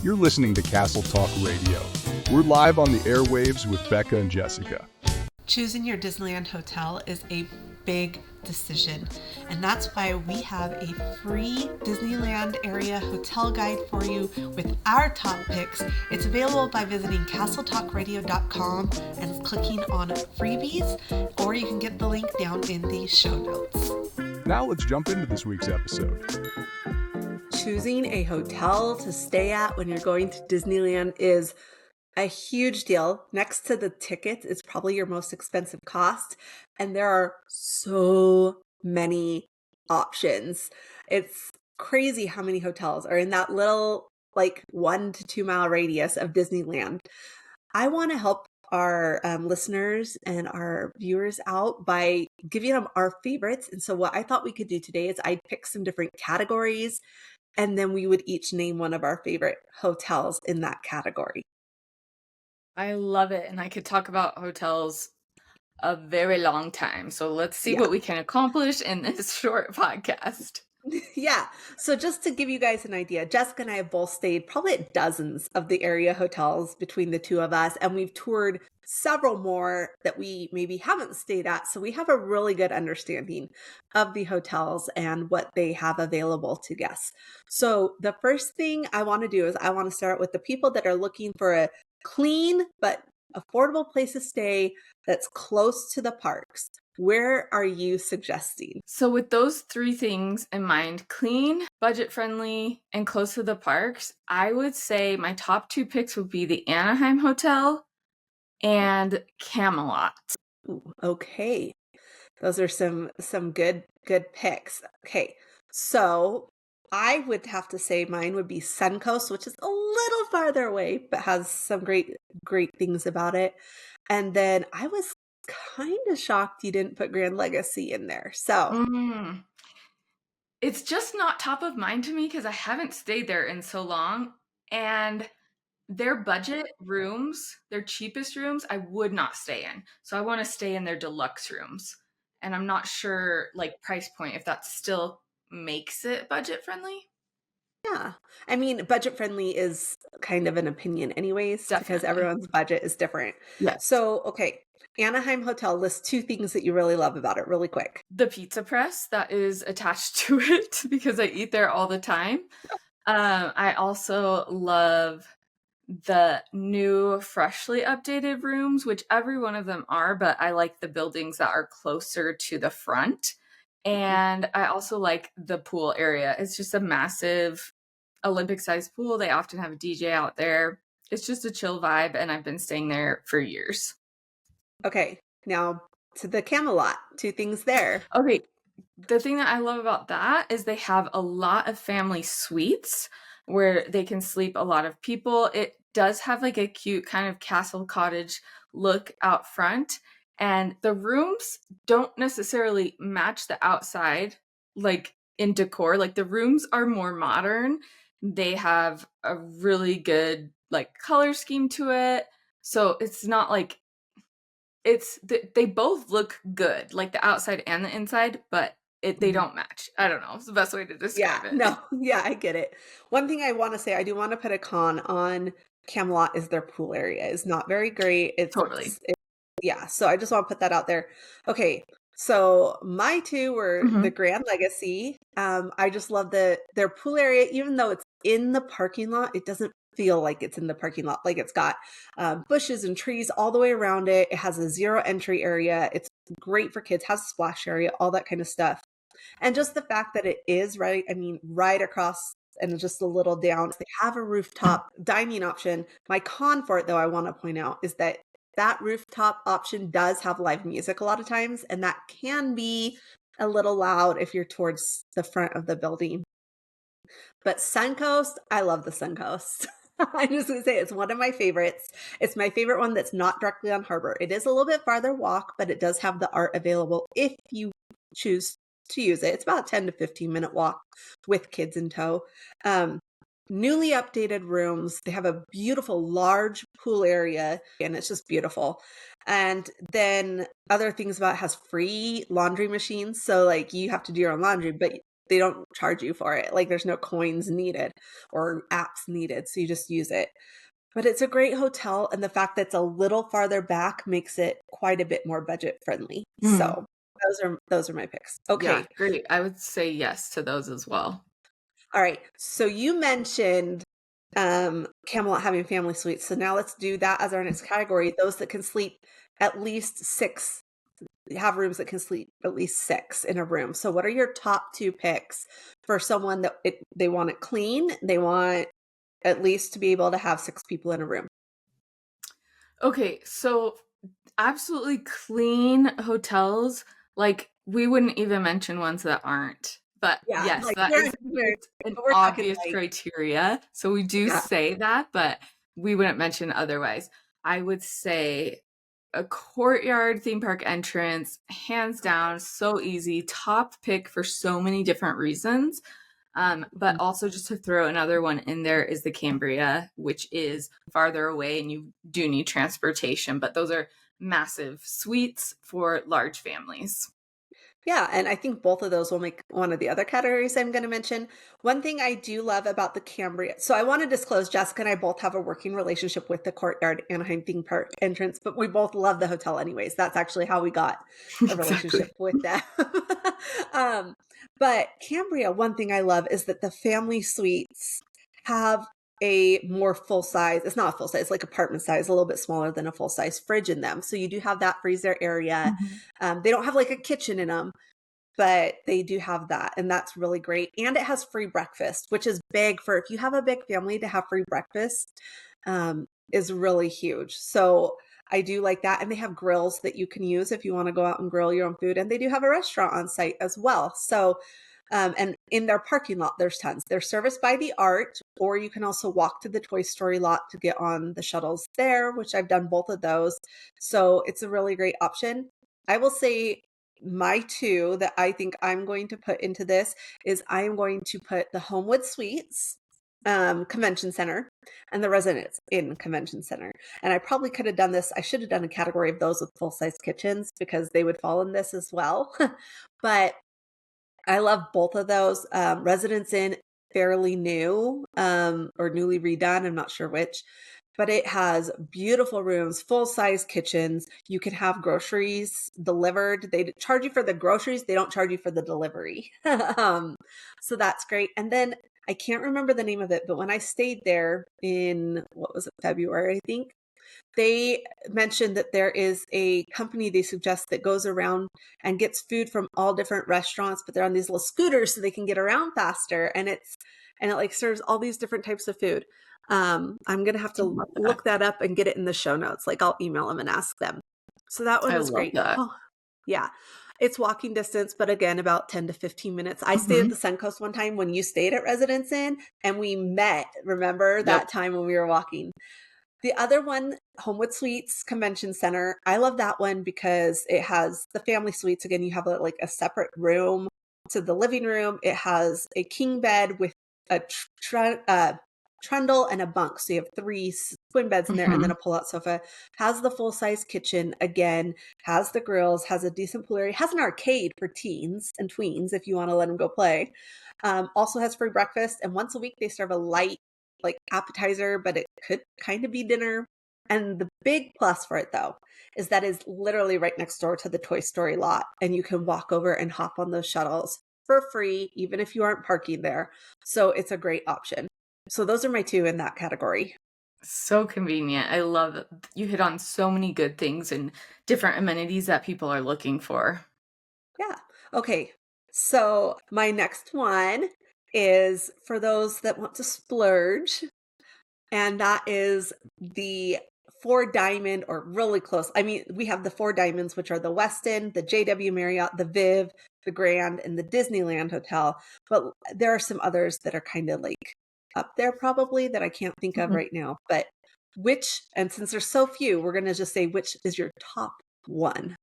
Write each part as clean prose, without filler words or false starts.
You're listening to Castle Talk Radio. We're live on the airwaves with Becca and Jessica. Choosing your Disneyland hotel is a big decision, and that's why we have a free Disneyland Area Hotel Guide for you with our top picks. It's available by visiting castletalkradio.com and clicking on freebies, or you can get the link down in the show notes. Now let's jump into this week's episode. Choosing a hotel to stay at when you're going to Disneyland is a huge deal. Next to the tickets, it's probably your most expensive cost. And there are so many options. It's crazy how many hotels are in that little 1 to 2 mile radius of Disneyland. I want to help our listeners and our viewers out by giving them our favorites. And so what I thought we could do today is I'd pick some different categories, and then we would each name one of our favorite hotels in that category. I love it. And I could talk about hotels a very long time. So let's see what we can accomplish in this short podcast. Yeah. So just to give you guys an idea, Jessica and I have both stayed probably at dozens of the area hotels between the two of us, and we've toured several more that we maybe haven't stayed at. So we have a really good understanding of the hotels and what they have available to guests. So the first thing I want to do is I want to start with the people that are looking for a clean but affordable place to stay that's close to the parks. Where are you suggesting? So with those three things in mind, clean, budget friendly, and close to the parks, I would say my top two picks would be the Anaheim Hotel and Camelot. Ooh, okay. Those are some good picks. Okay. So I would have to say mine would be Suncoast, which is a little farther away, but has some great things about it. And then I was kind of shocked you didn't put Grand Legacy in there. So it's just not top of mind to me because I haven't stayed there in so long. And their budget rooms, their cheapest rooms, I would not stay in. So I want to stay in their deluxe rooms. And I'm not sure, price point, if that still makes it budget friendly. Yeah. I mean, budget friendly is kind of an opinion anyways, because everyone's budget is different. Yes. So, okay. Anaheim Hotel lists two things that you really love about it really quick. The pizza press that is attached to it because I eat there all the time. I also love the new freshly updated rooms, which every one of them are, but I like the buildings that are closer to the front. And I also like the pool area. It's just a massive Olympic-sized pool. They often have a DJ out there. It's just a chill vibe, and I've been staying there for years. Okay, now to the Camelot. Two things there. Okay, the thing that I love about that is they have a lot of family suites where they can sleep a lot of people. It does have a cute kind of castle cottage look out front. And the rooms don't necessarily match the outside, in decor. The rooms are more modern. They have a really good, color scheme to it. So it's not they both look good, the outside and the inside, but they don't match. I don't know. It's the best way to describe it. No, I get it. One thing I want to say, I do want to put a con on Camelot is their pool area is not very great. Totally. Yeah, so I just want to put that out there. Okay, so my two were the Grand Legacy. I just love their pool area. Even though it's in the parking lot, it doesn't feel like it's in the parking lot. It's got bushes and trees all the way around it. It has a zero entry area. It's great for kids, has a splash area, all that kind of stuff. And just the fact that it is right across and just a little down. They have a rooftop dining option. My con for it, though, I want to point out is that rooftop option does have live music a lot of times, and that can be a little loud if you're towards the front of the building. But Suncoast, I love the Suncoast. I'm just going to say it's one of my favorites. It's my favorite one that's not directly on harbor. It is a little bit farther walk, but it does have the art available if you choose to use it. It's about a 10 to 15 minute walk with kids in tow. Newly updated rooms. They have a beautiful large pool area, and it's just beautiful. And then other things about it has free laundry machines. So you have to do your own laundry, but they don't charge you for it. Like there's no coins needed or apps needed. So you just use it. But it's a great hotel. And the fact that it's a little farther back makes it quite a bit more budget friendly. Mm. So those are my picks. Yeah, Okay. great. I would say yes to those as well. All right. So you mentioned Camelot having family suites. So now let's do that as our next category. Those that can sleep at least 6, have rooms that can sleep at least 6 in a room. So what are your top 2 picks for someone that they want it clean? They want at least to be able to have 6 people in a room. Okay, so absolutely clean hotels, like we wouldn't even mention ones that aren't. But Yeah, yes, like that we're, is we're, an we're talking obvious like, criteria. So we do yeah. say that, but we wouldn't mention otherwise. I would say a courtyard theme park entrance, hands down, so easy, top pick for so many different reasons. But also just to throw another one in there is the Cambria, which is farther away and you do need transportation, but those are massive suites for large families. Yeah, and I think both of those will make one of the other categories I'm going to mention. One thing I do love about the Cambria, so I want to disclose Jessica and I both have a working relationship with the Courtyard Anaheim theme park entrance, but we both love the hotel anyways. That's actually how we got a relationship with them. But Cambria, one thing I love is that the family suites have a more full size, it's not a full size, it's like apartment size, a little bit smaller than a full size fridge in them. So you do have that freezer area. They don't have like a kitchen in them, but they do have that. And that's really great. And it has free breakfast, which is big for if you have a big family to have free breakfast, is really huge. So I do like that. And they have grills that you can use if you want to go out and grill your own food. And they do have a restaurant on site as well. So and in their parking lot, there's tons. They're serviced by the Art, or you can also walk to the Toy Story lot to get on the shuttles there, which I've done both of those. So it's a really great option. I will say my 2 that I think I'm going to put into this is I am going to put the Homewood Suites Convention Center and the Residence Inn Convention Center. And I probably could have done this. I should have done a category of those with full-size kitchens because they would fall in this as well. But I love both of those. Residence Inn, fairly new or newly redone. I'm not sure which, but it has beautiful rooms, full-size kitchens. You can have groceries delivered. They charge you for the groceries. They don't charge you for the delivery. So that's great. And then I can't remember the name of it, but when I stayed there in, what was it, February, I think, they mentioned that there is a company they suggest that goes around and gets food from all different restaurants, but they're on these little scooters so they can get around faster. And it like serves all these different types of food. I'm going to have to look that up and get it in the show notes. Like I'll email them and ask them. So that one was great. That. Oh, yeah. It's walking distance, but again, about 10 to 15 minutes. I stayed at the Suncoast one time when you stayed at Residence Inn and we met, remember that time when we were walking. The other one, Homewood Suites Convention Center, I love that one because it has the family suites. Again, you have like a separate room to the living room. It has a king bed with a trundle and a bunk. So you have 3 twin beds in there and then a pull-out sofa. Has the full-size kitchen, again, has the grills, has a decent pool area, has an arcade for teens and tweens if you want to let them go play. Also has free breakfast. And once a week, they serve a light like appetizer, but it could kind of be dinner. And the big plus for it though, is that is literally right next door to the Toy Story lot. And you can walk over and hop on those shuttles for free, even if you aren't parking there. So it's a great option. So those are my 2 in that category. So convenient. I love it. You hit on so many good things and different amenities that people are looking for. Yeah. Okay. So my next one is for those that want to splurge, and that is the 4 Diamond or really close. I mean, we have the 4 Diamonds, which are the Westin, the JW Marriott, the Viv, the Grand, and the Disneyland Hotel. But there are some others that are kind of like up there probably that I can't think of right now. But which, and since there's so few, we're going to just say which is your top one.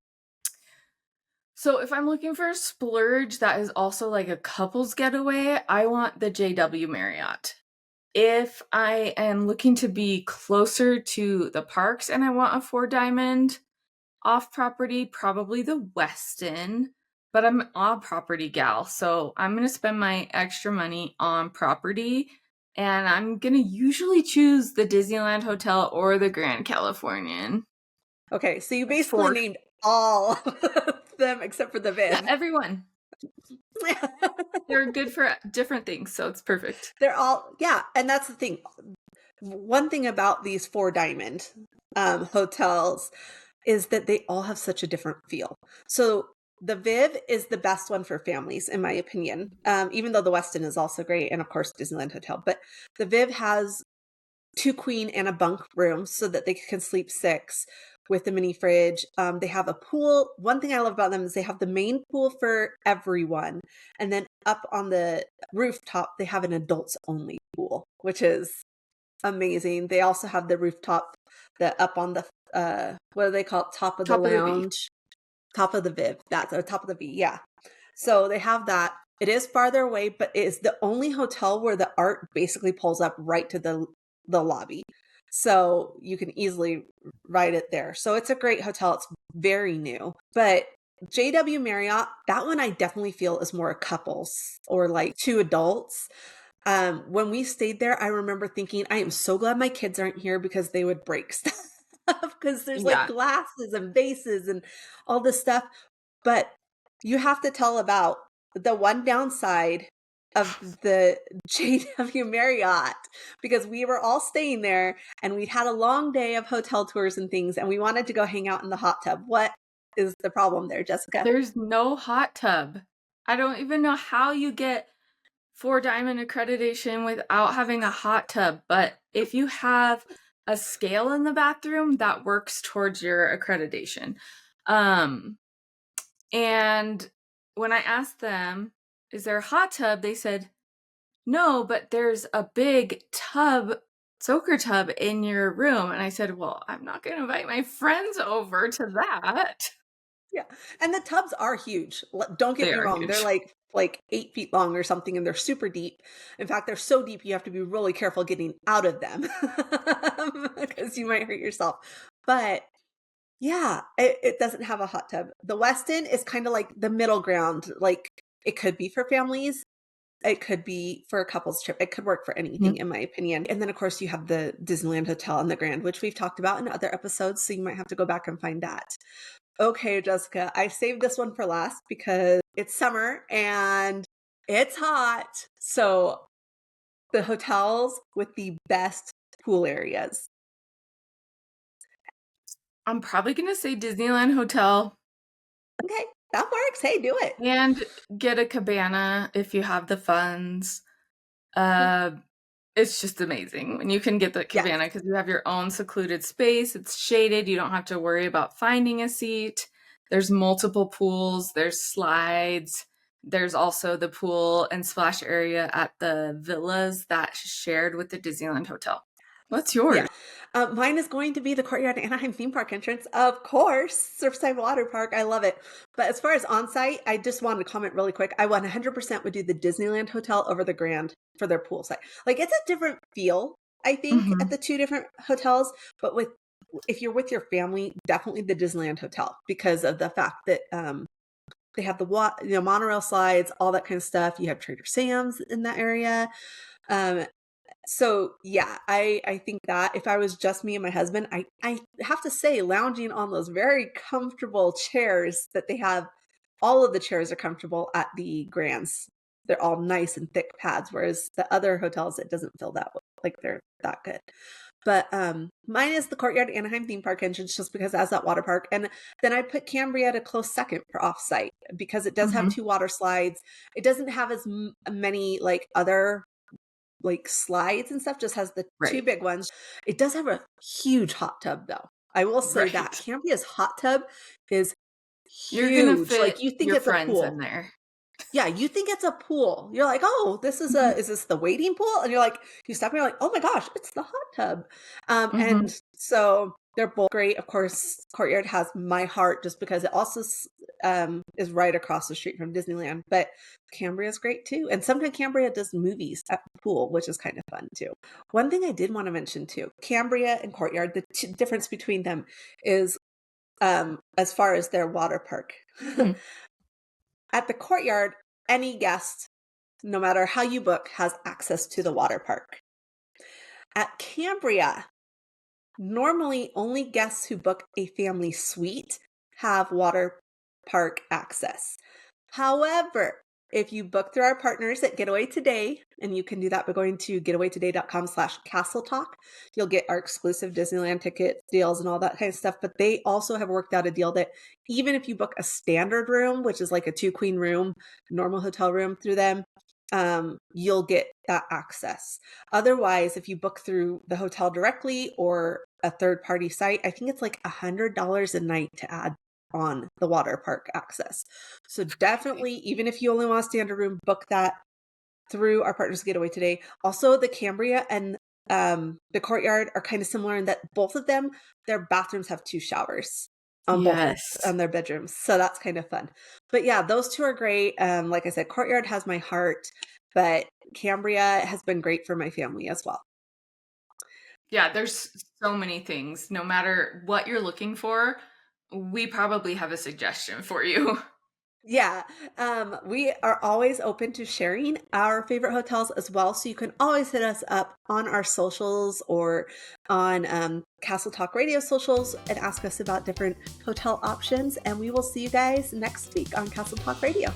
So if I'm looking for a splurge that is also like a couple's getaway, I want the JW Marriott. If I am looking to be closer to the parks and I want a 4 Diamond off property, probably the Westin. but I'm a property gal, so I'm going to spend my extra money on property, and I'm going to usually choose the Disneyland Hotel or the Grand Californian. Okay, so you That's basically 4. named all of them except for the Yeah, Viv. everyone. They're good for different things, so it's perfect. They're all, yeah, and that's the thing. One thing about these 4 diamond hotels is that they all have such a different feel. So the Viv is the best one for families, in my opinion, even though the Westin is also great, and of course Disneyland Hotel. But the Viv has 2 queen and a bunk rooms so that they can sleep 6 with the mini fridge. They have a pool. One thing I love about them is they have the main pool for everyone. And then up on the rooftop, they have an adults only pool, which is amazing. They also have the rooftop, the up on the, what do they call it? Top of the Top of the V. lounge. Top of the Viv. That's or top of the V. Yeah. So they have that. It is farther away, but it is the only hotel where the art basically pulls up right to the lobby. So you can easily ride it there. So it's a great hotel. It's very new. But JW Marriott, that one I definitely feel is more couples or like 2 adults. When we stayed there, I remember thinking, I am so glad my kids aren't here because they would break stuff because there's like Yeah. glasses and vases and all this stuff. But you have to tell about the one downside of the JW Marriott, because we were all staying there and we'd had a long day of hotel tours and things, and we wanted to go hang out in the hot tub. What is the problem there, Jessica? There's no hot tub. I don't even know how you get 4 diamond accreditation without having a hot tub, but if you have a scale in the bathroom, that works towards your accreditation. And when I asked them, is there a hot tub? They said, no, but there's a big tub, soaker tub in your room. And I said, well, I'm not going to invite my friends over to that. Yeah. And the tubs are huge. Don't get They me are wrong. huge. They're like 8 feet long or something, and they're super deep. In fact, they're so deep you have to be really careful getting out of them because you might hurt yourself. But yeah, it doesn't have a hot tub. The Westin is kind of like the middle ground. Like it could be for families. It could be for a couple's trip. It could work for anything, in my opinion. And then, of course, you have the Disneyland Hotel and the Grand, which we've talked about in other episodes. So you might have to go back and find that. Okay, Jessica, I saved this one for last because it's summer and it's hot. So the hotels with the best pool areas. I'm probably going to say Disneyland Hotel. Okay, that works. Hey, do it. And get a cabana if you have the funds. It's just amazing when you can get the cabana because you have your own secluded space. It's shaded. You don't have to worry about finding a seat. There's multiple pools. There's slides. There's also the pool and splash area at the villas that's shared with the Disneyland Hotel. What's yours? Yeah. Mine is going to be the Courtyard Anaheim theme park entrance. Of course, Surfside Water Park. I love it. But as far as on-site, I just wanted to comment really quick. I 100% would do the Disneyland Hotel over the Grand for their poolside. Like it's a different feel, I think, at the 2 different hotels. But if you're with your family, definitely the Disneyland Hotel because of the fact that they have the monorail slides, all that kind of stuff. You have Trader Sam's in that area. So yeah, I think that if I was just me and my husband, I have to say lounging on those very comfortable chairs that they have, all of the chairs are comfortable at the Grands. They're all nice and thick pads, whereas the other hotels, it doesn't feel that way, like they're that good. But mine is the Courtyard Anaheim theme park entrance just because it has that water park. And then I put Cambria at a close second for offsite because it does have 2 water slides. It doesn't have as many like other like slides and stuff, just has the 2 big ones. It does have a huge hot tub though. I will say that Cambria's hot tub is huge. You're gonna fit like you think your it's a friends pool in there. Yeah, you think it's a pool. You're like, oh, is this the wading pool? And you're like, you step and you're like, oh my gosh, it's the hot tub. And so they're both great. Of course, Courtyard has my heart just because it also is right across the street from Disneyland. But Cambria is great too. And sometimes Cambria does movies at the pool, which is kind of fun too. One thing I did want to mention too, Cambria and Courtyard, the difference between them is as far as their water park. At the Courtyard, any guest, no matter how you book, has access to the water park. At Cambria, normally only guests who book a family suite have water park access. However, if you book through our partners at Getaway Today, and you can do that by going to getawaytoday.com/castletalk, you'll get our exclusive Disneyland ticket deals and all that kind of stuff. But they also have worked out a deal that even if you book a standard room, which is like a 2-queen room, normal hotel room through them, you'll get that access. Otherwise, if you book through the hotel directly or a third-party site, I think it's like $100 a night to add on the water park access. So definitely, even if you only want a standard room, book that through our partners Getaway Today. Also, the Cambria and the Courtyard are kind of similar in that both of them, their bathrooms have 2 showers on both on their bedrooms. So that's kind of fun. But yeah, those 2 are great. Like I said, Courtyard has my heart, but Cambria has been great for my family as well. Yeah, there's so many things. No matter what you're looking for, we probably have a suggestion for you. Yeah, we are always open to sharing our favorite hotels as well. So you can always hit us up on our socials or on Castle Talk Radio socials and ask us about different hotel options. And we will see you guys next week on Castle Talk Radio.